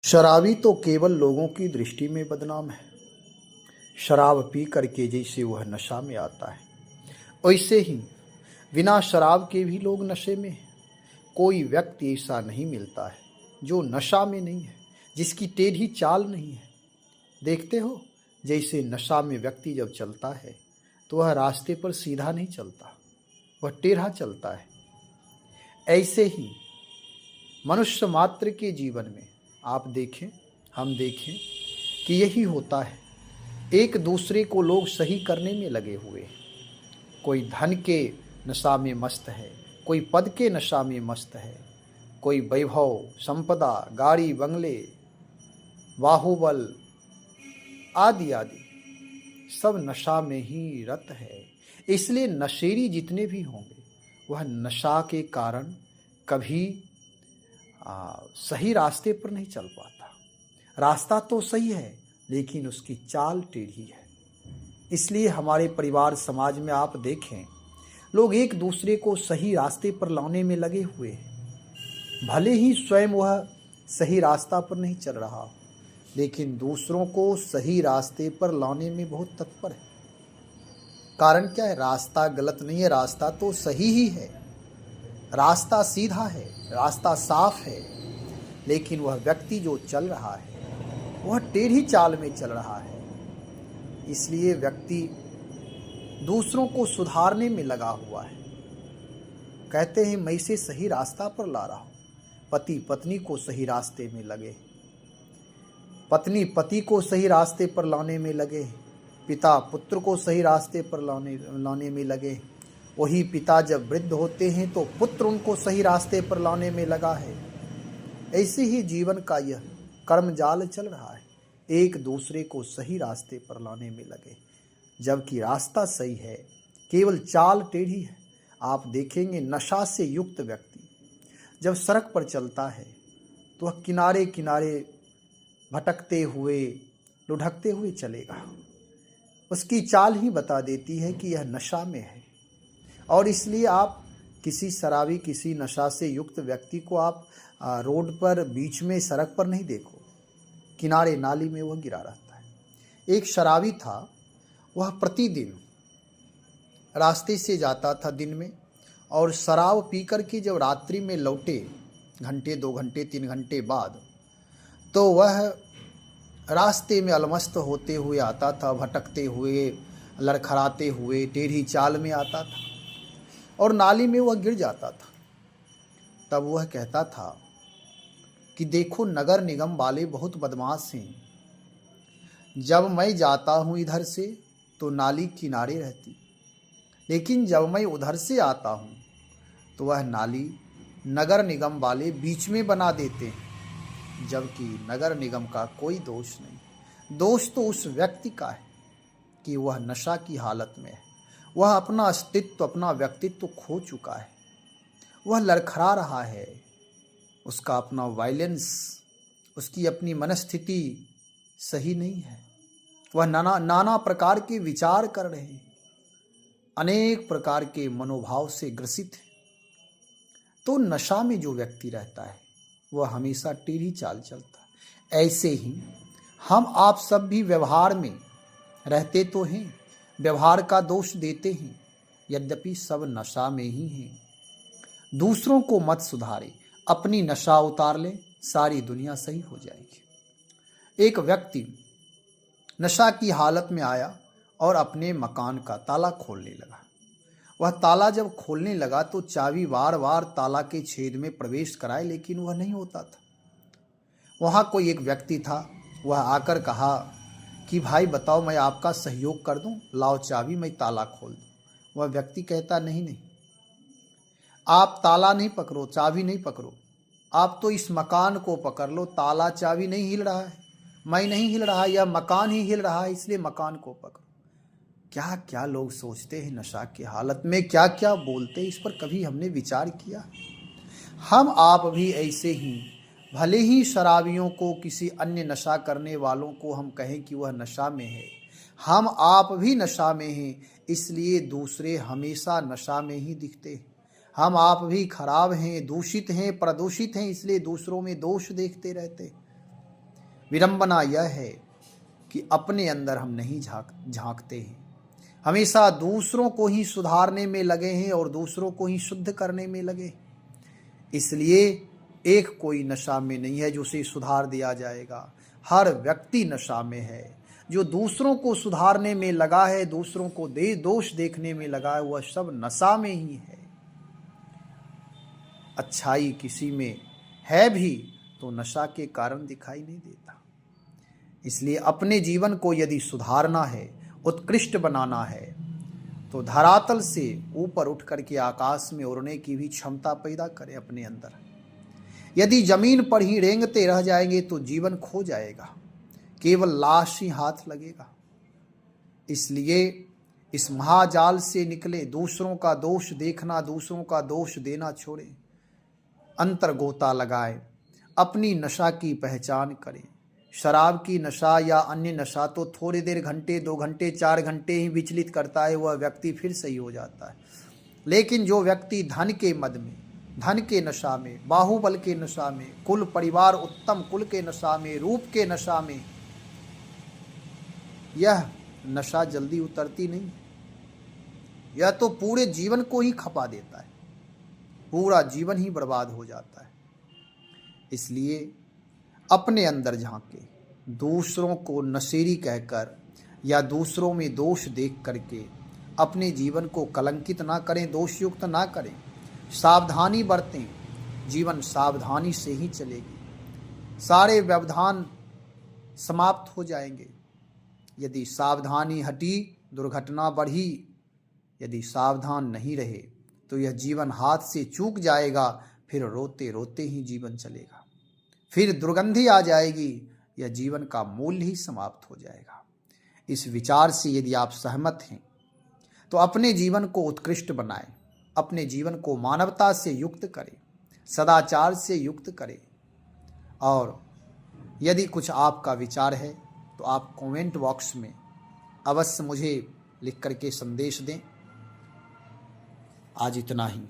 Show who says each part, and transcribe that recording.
Speaker 1: शराबी तो केवल लोगों की दृष्टि में बदनाम है। शराब पी करके जैसे वह नशा में आता है, वैसे ही बिना शराब के भी लोग नशे में हैं। कोई व्यक्ति ऐसा नहीं मिलता है जो नशा में नहीं है, जिसकी टेढ़ी चाल नहीं है। देखते हो, जैसे नशा में व्यक्ति जब चलता है तो वह रास्ते पर सीधा नहीं चलता, वह टेढ़ा चलता है। ऐसे ही मनुष्य मात्र के जीवन में आप देखें, हम देखें कि यही होता है। एक दूसरे को लोग सही करने में लगे हुए हैं। कोई धन के नशा में मस्त है, कोई पद के नशा में मस्त है, कोई वैभव संपदा, गाड़ी बंगले, बाहुबल आदि आदि सब नशा में ही रत है। इसलिए नशेड़ी जितने भी होंगे वह नशा के कारण कभी सही रास्ते पर नहीं चल पाता। रास्ता तो सही है लेकिन उसकी चाल टेढ़ी है। इसलिए हमारे परिवार समाज में आप देखें, लोग एक दूसरे को सही रास्ते पर लाने में लगे हुए हैं। भले ही स्वयं वह सही रास्ता पर नहीं चल रहा हो, लेकिन दूसरों को सही रास्ते पर लाने में बहुत तत्पर है। कारण क्या है? रास्ता गलत नहीं है, रास्ता तो सही ही है। रास्ता सीधा है, रास्ता साफ है, लेकिन वह व्यक्ति जो चल रहा है वह टेढ़ी चाल में चल रहा है। इसलिए व्यक्ति दूसरों को सुधारने में लगा हुआ है। कहते हैं, मैं इसे सही रास्ता पर ला रहा हूँ। पति पत्नी को सही रास्ते में लगे, पत्नी पति को सही रास्ते पर लाने में लगे, पिता पुत्र को सही रास्ते पर लाने में लगे। वही पिता जब वृद्ध होते हैं तो पुत्र उनको सही रास्ते पर लाने में लगा है। ऐसे ही जीवन का यह कर्मजाल चल रहा है। एक दूसरे को सही रास्ते पर लाने में लगे, जबकि रास्ता सही है, केवल चाल टेढ़ी है। आप देखेंगे, नशा से युक्त व्यक्ति जब सड़क पर चलता है तो वह किनारे किनारे भटकते हुए, लुढ़कते हुए चलेगा। उसकी चाल ही बता देती है कि यह नशा में है। और इसलिए आप किसी शराबी, किसी नशा से युक्त व्यक्ति को आप रोड पर, बीच में, सड़क पर नहीं देखो, किनारे नाली में वह गिरा रहता है। एक शराबी था, वह प्रतिदिन रास्ते से जाता था दिन में, और शराब पीकर के जब रात्रि में लौटे, घंटे 2 घंटे 3 घंटे बाद, तो वह रास्ते में अलमस्त होते हुए आता था, भटकते हुए, लड़खड़ाते हुए, टेढ़ी चाल में आता था और नाली में वह गिर जाता था। तब वह कहता था कि देखो, नगर निगम वाले बहुत बदमाश हैं। जब मैं जाता हूँ इधर से तो नाली किनारे रहती, लेकिन जब मैं उधर से आता हूँ तो वह नाली नगर निगम वाले बीच में बना देते हैं, जबकि नगर निगम का कोई दोष नहीं। दोष तो उस व्यक्ति का है कि वह नशा की हालत में है। वह अपना अस्तित्व, अपना व्यक्तित्व खो चुका है। वह लड़खड़ा रहा है। उसका अपना वायलेंस, उसकी अपनी मनस्थिति सही नहीं है। वह नाना प्रकार के विचार कर रहे हैं, अनेक प्रकार के मनोभाव से ग्रसित है। तो नशा में जो व्यक्ति रहता है वह हमेशा टेढ़ी चाल चलता है। ऐसे ही हम आप सब भी व्यवहार में रहते तो हैं, व्यवहार का दोष देते हैं, यद्यपि सब नशा में ही हैं। दूसरों को मत सुधारे, अपनी नशा उतार ले, सारी दुनिया सही हो जाएगी। एक व्यक्ति नशा की हालत में आया और अपने मकान का ताला खोलने लगा। वह ताला जब खोलने लगा तो चाबी बार बार ताला के छेद में प्रवेश कराए, लेकिन वह नहीं होता था। वहाँ कोई एक व्यक्ति था, वह आकर कहा कि भाई बताओ, मैं आपका सहयोग कर दूं, लाओ चाबी, मैं ताला खोल दूं। वह व्यक्ति कहता, नहीं नहीं, आप ताला नहीं पकड़ो, चाबी नहीं पकड़ो, आप तो इस मकान को पकड़ लो। ताला चाबी नहीं हिल रहा है, मैं नहीं हिल रहा, यह मकान ही हिल रहा है, इसलिए मकान को पकड़ो। क्या क्या लोग सोचते हैं नशा की हालत में, क्या क्या बोलते हैं, इस पर कभी हमने विचार किया? हम आप भी ऐसे ही, भले ही शराबियों को, किसी अन्य नशा करने वालों को हम कहें कि वह नशा में है, हम आप भी नशा में हैं, इसलिए दूसरे हमेशा नशा में ही दिखते हैं। हम आप भी खराब हैं, दूषित हैं, प्रदूषित हैं, इसलिए दूसरों में दोष देखते रहते। विडंबना यह है कि अपने अंदर हम नहीं झांकते हैं, हमेशा दूसरों को ही सुधारने में लगे हैं और दूसरों को ही शुद्ध करने में लगे। इसलिए एक कोई नशा में नहीं है जो उसे सुधार दिया जाएगा, हर व्यक्ति नशा में है। जो दूसरों को सुधारने में लगा है, दूसरों को दोष देखने में लगा है, वह सब नशा में ही है। अच्छाई किसी में है भी तो नशा के कारण दिखाई नहीं देता। इसलिए अपने जीवन को यदि सुधारना है, उत्कृष्ट बनाना है, तो धरातल से ऊपर उठ करके आकाश में उड़ने की भी क्षमता पैदा करें अपने अंदर। यदि जमीन पर ही रेंगते रह जाएंगे तो जीवन खो जाएगा, केवल लाश ही हाथ लगेगा। इसलिए इस महाजाल से निकले, दूसरों का दोष देखना, दूसरों का दोष देना छोड़े, अंतर गोता लगाए, अपनी नशा की पहचान करें। शराब की नशा या अन्य नशा तो थोड़ी देर, घंटे 2 घंटे 4 घंटे ही विचलित करता है, वह व्यक्ति फिर सही हो जाता है। लेकिन जो व्यक्ति धन के मद में, धन के नशा में, बाहुबल के नशा में, कुल परिवार उत्तम कुल के नशा में, रूप के नशा में, यह नशा जल्दी उतरती नहीं। यह तो पूरे जीवन को ही खपा देता है, पूरा जीवन ही बर्बाद हो जाता है। इसलिए अपने अंदर झांके, दूसरों को नशेड़ी कहकर या दूसरों में दोष देख करके अपने जीवन को कलंकित ना करें, दोषयुक्त ना करें। सावधानी बरतें, जीवन सावधानी से ही चलेगी, सारे व्यवधान समाप्त हो जाएंगे। यदि सावधानी हटी, दुर्घटना बढ़ी। यदि सावधान नहीं रहे तो यह जीवन हाथ से चूक जाएगा, फिर रोते रोते ही जीवन चलेगा, फिर दुर्गंधी आ जाएगी, यह जीवन का मूल्य ही समाप्त हो जाएगा। इस विचार से यदि आप सहमत हैं तो अपने जीवन को उत्कृष्ट बनाएं, अपने जीवन को मानवता से युक्त करें, सदाचार से युक्त करें। और यदि कुछ आपका विचार है तो आप कमेंट बॉक्स में अवश्य मुझे लिख करके संदेश दें। आज इतना ही।